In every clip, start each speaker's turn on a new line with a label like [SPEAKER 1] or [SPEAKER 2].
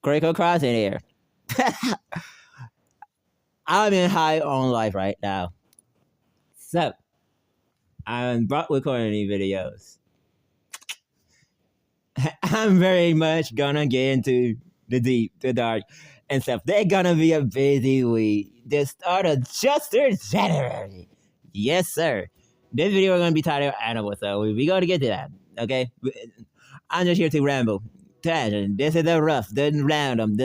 [SPEAKER 1] Critical Crossing here. I'm in high on life right now. So, I'm recording these videos. I'm very much gonna get into the deep, the dark, and stuff. They're gonna be a busy week. The start of January. Yes, sir. This video is gonna be titled Animal, so we're gonna get to that. Okay? I'm just here to ramble. Tangent. This is the rough, the random,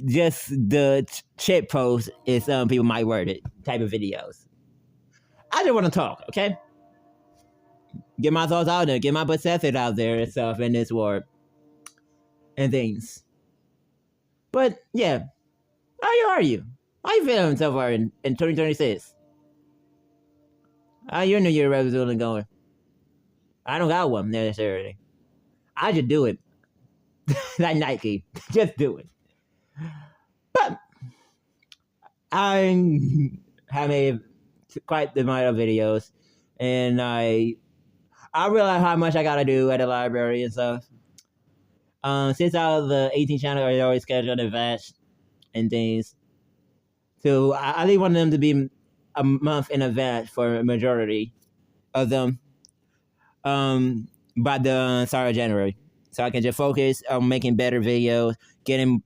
[SPEAKER 1] just the shit post, as some people might word it, type of videos. I just want to talk, okay? Get my thoughts out there, get my perception out there and stuff in this world and things. But yeah, how are you? How you feeling so far in 2026? How your New Year resolution going? I don't got one necessarily. I just do it. Like Nike, just do it. But I have made quite the amount of videos, and I realize how much I gotta do at the library and stuff. Since I was the 18 channel, I always scheduled in advance and things. So I really want them to be a month in advance for a majority of them. By the start of January, so I can just focus on making better videos, getting,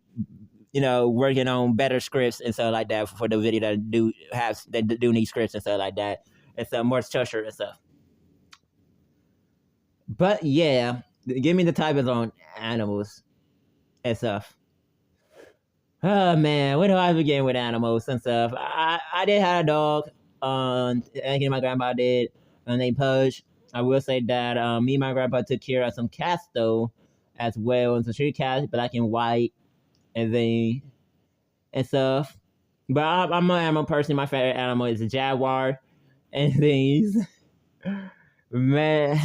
[SPEAKER 1] working on better scripts and stuff like that for the video that do need scripts and stuff like that, and stuff more structured and stuff. But yeah, give me the types on animals and stuff. Oh man, where do I begin with animals and stuff? I did have a dog. I think my grandpa did, named Pudge. I will say that me and my grandpa took care of some cats though, as well. And some street cats, black and white, and stuff. But I'm an animal person. My favorite animal is a jaguar, and things. Man,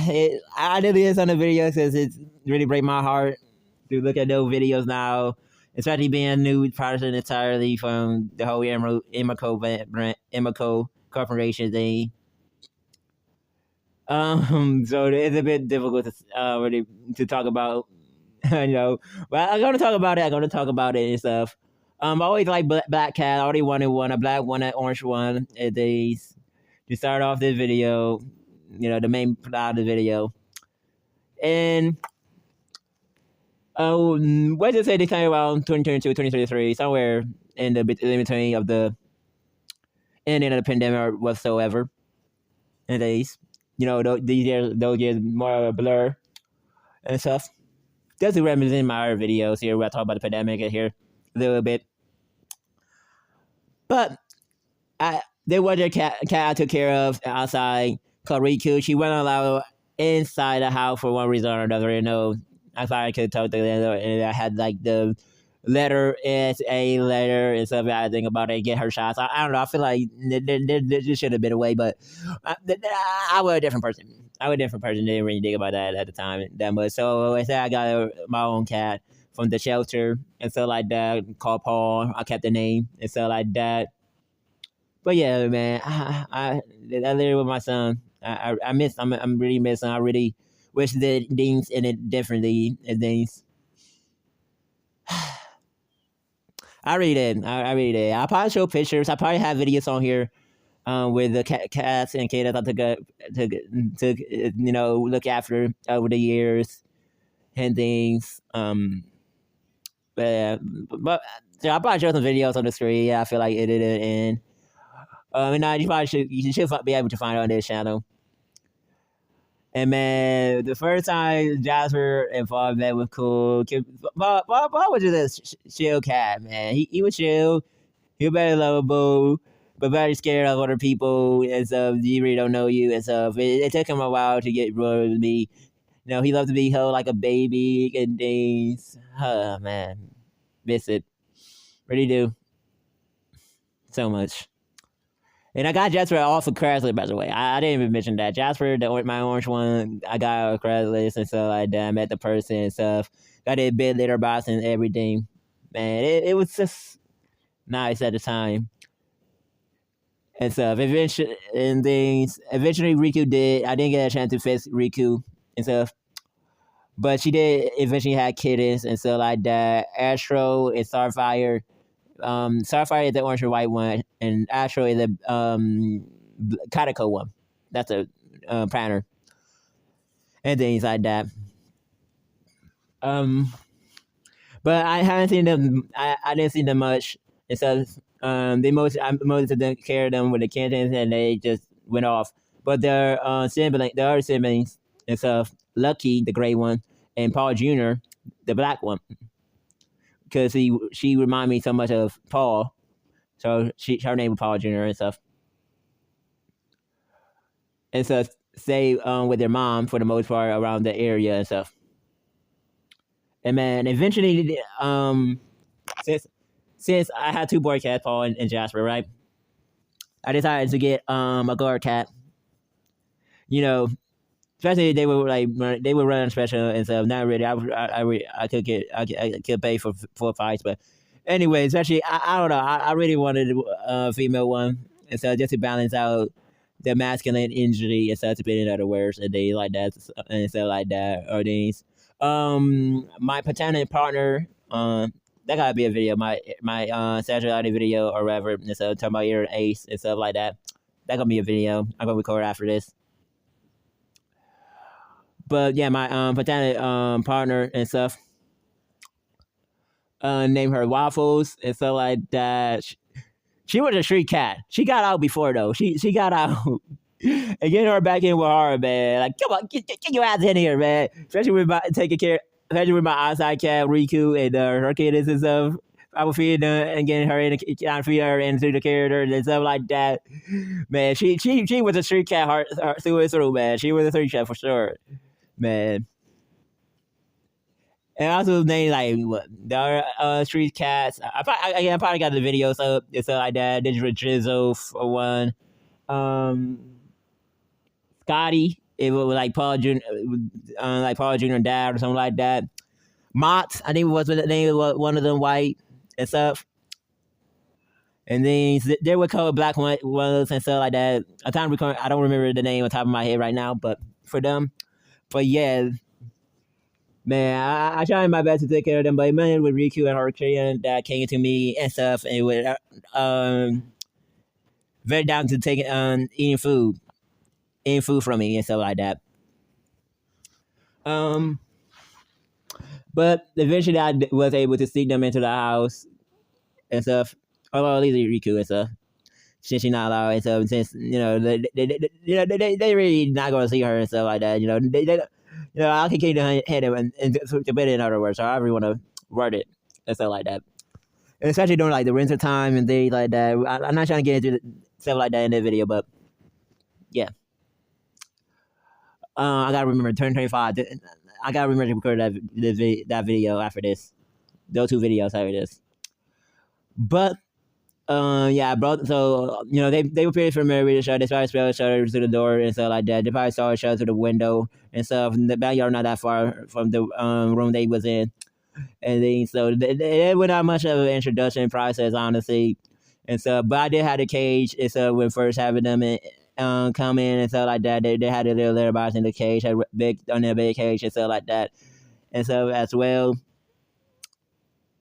[SPEAKER 1] I did this on the video because it really break my heart to look at those videos now, especially being a new person entirely from the whole Emeco Corporation thing. So it's a bit difficult to really to talk about, but I'm gonna talk about it. I'm gonna talk about it and stuff. I always like black cat. I already wanted one, a black one, an orange one. These to start off this video, the main plot of the video, and what did say they came around 2022, 2023, somewhere in between of the ending of the pandemic whatsoever, and these. Those years more of a blur and stuff. Just to represent my other videos here where I talk about the pandemic here a little bit. But there was a cat I took care of outside called Riku. She wasn't allowed inside the house for one reason or another. I thought I could talk to her, and I had like the letter, SA letter, and stuff. I think about it, get her shots. I don't know. I feel like there should have been a way, but I was a different person. Didn't really think about that at the time that much. So I said I got my own cat from the shelter and stuff like that. Called Paul. I kept the name and stuff like that. But yeah, man, I lived with my son. I miss. I'm really missing. I really wish that things in it differently and things. I really did. I really did. I'll probably show pictures. I probably have videos on here with the cats and kids I took look after over the years and things. But so I'll probably show some videos on the screen. Yeah, I feel like it did, and you should be able to find it on this channel. And man, the first time Jasper and Fallback was cool. Bob was just a chill cat, man. He was chill. He was very lovable, but very scared of other people and stuff. He really don't know you and stuff. It took him a while to get rid of me. He loved to be held like a baby and things. Oh man, miss it. Really do. So much. And I got Jasper off of Craigslist, by the way. I didn't even mention that. Jasper, my orange one, I got off Craigslist and stuff like that. I met the person and stuff. Got a bit litter box and everything. Man, it was just nice at the time. And stuff. Eventually, Riku did. I didn't get a chance to fix Riku and stuff. But she did eventually have kittens and stuff like that. Astro and Starfire. Starfire is the orange and white one, and Astro is the Calico one. That's a pattern and things like that. Um, but I haven't seen them. I didn't see them much. And so I most of them carried them with the kittens, and they just went off. But their the other siblings, and stuff, Lucky, the gray one, and Paul Jr., the black one, because she reminded me so much of Paul, so her name was Paul Jr. and stuff. And so stay with their mom for the most part around the area and stuff. And man, eventually, since I had two boy cats, Paul and Jasper, right? I decided to get a guard cat. You know, especially they were running special and stuff. Not really. I could pay for fights, but anyway, especially I don't know. I really wanted a female one, and so just to balance out the masculine injury and stuff, to be in other words, and they like that and stuff like that, or things. My paternal partner, that gotta be a video. My sexuality video or whatever. And so talking about your ace and stuff like that. That gonna be a video. I'm gonna record after this. But yeah, my paternal partner and stuff. Named her Waffles and stuff like that. She was a street cat. She got out before though. She got out. And getting her back in with her, man. Like, come on, get your ass in here, man. Especially with my outside cat, Riku, and her kids and stuff. I was feeding her and getting her feed her into the character and stuff like that. Man, she was a street cat through and through, man. She was a street cat for sure, man. And also named like what the other street cats. I probably got the videos up and stuff like that. Digital Drizzle for one. Scotty, it was like Paul Jr. Dad or something like that. Mott, I think it was the name of one of them, white and stuff. And then there were color black ones and stuff like that. I don't remember the name on top of my head right now, but for them, but yeah, man, I tried my best to take care of them. But man, with Riku and Hurricane that came to me and stuff, and with very down to taking eating food from me and stuff like that. But eventually I was able to sneak them into the house and stuff. Although at least Riku and stuff, since she's not allowed and stuff. Since they really not gonna see her and stuff like that. I can keep the head and to bed in other words. So however you want to word it and stuff like that. And especially during like the winter time and things like that. I'm not trying to get into stuff like that in the video, but yeah. I gotta remember turn 25. I gotta remember to record that video after this. Those two videos after this. But yeah, bro. So they were pretty familiar with each other. They probably spelled each other to the door and stuff like that. They probably saw each other through the window and stuff. And the backyard not that far from the room they was in, and then so they were not much of an introduction process, honestly. And so, but I did have the cage. And so when first having them come in and stuff like that, they had a little litter box in the cage, had their big cage and stuff like that, and so as well.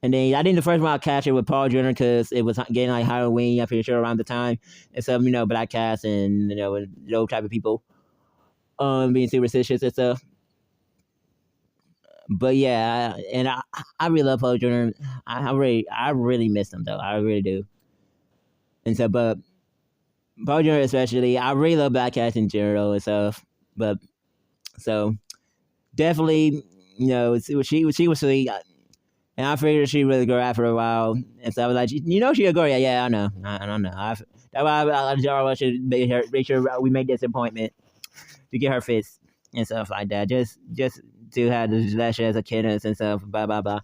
[SPEAKER 1] And then I think the first one I captured with Paul Jr. because it was getting like Halloween, I'm pretty sure around the time, and some black cats and those type of people being superstitious and stuff. But yeah, and I really love Paul Jr. I really miss him though. I really do. And so, but Paul Jr. especially, I really love black cats in general and stuff. But so definitely, she was sweet. And I figured she'd really grow after a while. And so I was like, she a girl. Yeah, I know. I don't know. That's why I should make sure we make this appointment to get her fixed and stuff like that. Just to have the last as a kid and stuff, blah, blah, blah.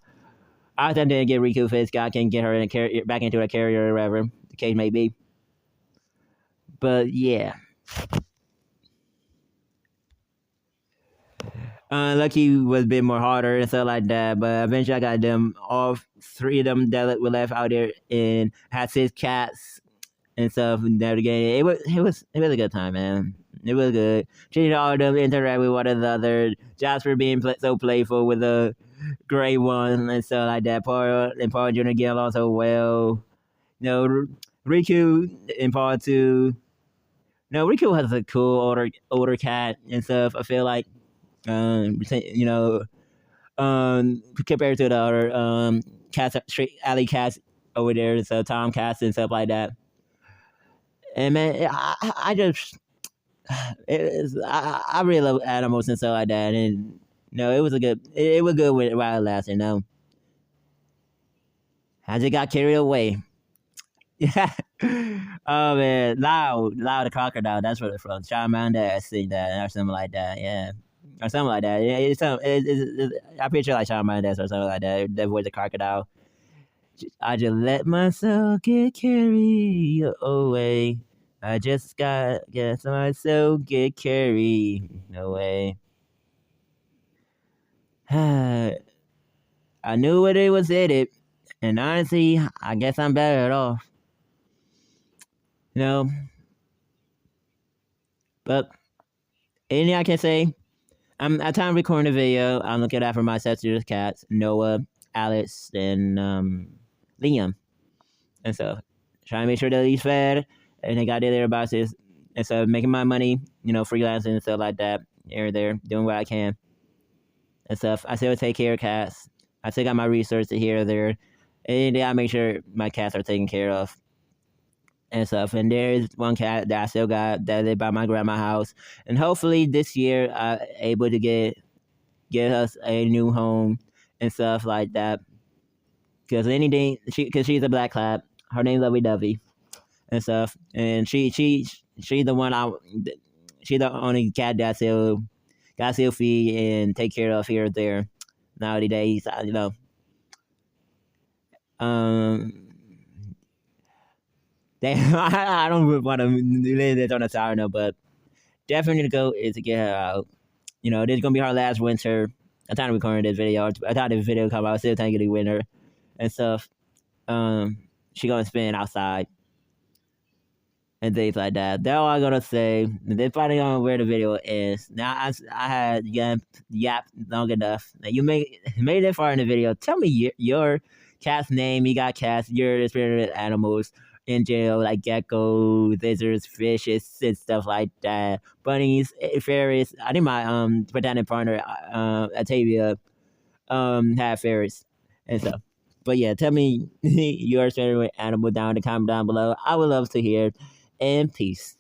[SPEAKER 1] I thought to get Riku fixed. I can get her back into a carrier or whatever the case may be. But yeah. Lucky was a bit more harder and stuff like that, but eventually I got them all three of them that were left out there and had 6 cats and stuff. And navigated. It was a good time, man. It was good. Seeing all of them interact with one another. Jasper being so playful with the gray one and stuff like that. Paul Jr. get along so well. You know, Riku in part two. No, Riku has a cool older cat and stuff. I feel like, you know, compared to the other cats, straight alley cats over there, so Tom cats and stuff like that. And man, I just I really love animals and stuff like that. And it was it was good while it lasted. I just got carried away. Yeah. Oh man, loud the crocodile. That's where it's from. Charmander sing that or something like that. Yeah, or something like that. Yeah, I picture like Charmander or something like that. That voice the crocodile. I just let myself get carried away. I just guess myself get carried away. I knew what it was headed, and honestly, I guess I'm better off. You know, but anything I can say, at time of recording the video, I'm looking out for my sisters, cats, Noah, Alex, and Liam, and so trying to make sure that he's fed and they got their boxes, and so making my money, freelancing and stuff like that, here and there, doing what I can and stuff. I still take care of cats. I still got my resources here or there, and I make sure my cats are taken care of and stuff. And there's one cat that I still got that live by my grandma's house, and hopefully this year I'm able to get us a new home and stuff like that. Because she's a black cat. Her name's Lovey Dovey and stuff, and she's the one she's the only cat that I still feed and take care of here or there nowadays. I don't want to leave this on a sour note, but definitely the goal is to get her out. This is gonna be her last winter. I'm trying to record this video. I thought this video come out, still trying to winter and stuff. She gonna spend outside and things like that. That's all I'm gonna say. Depending on where the video is. Now I had yap long enough. Now you made it far in the video. Tell me your cat's name. You got cats. Your experience with animals in general, like geckos, lizards, fishes, and stuff like that. Bunnies, fairies. I think my botanic partner, Atavia, had fairies and stuff. But yeah, tell me your experience with animals down in the comment down below. I would love to hear. And peace.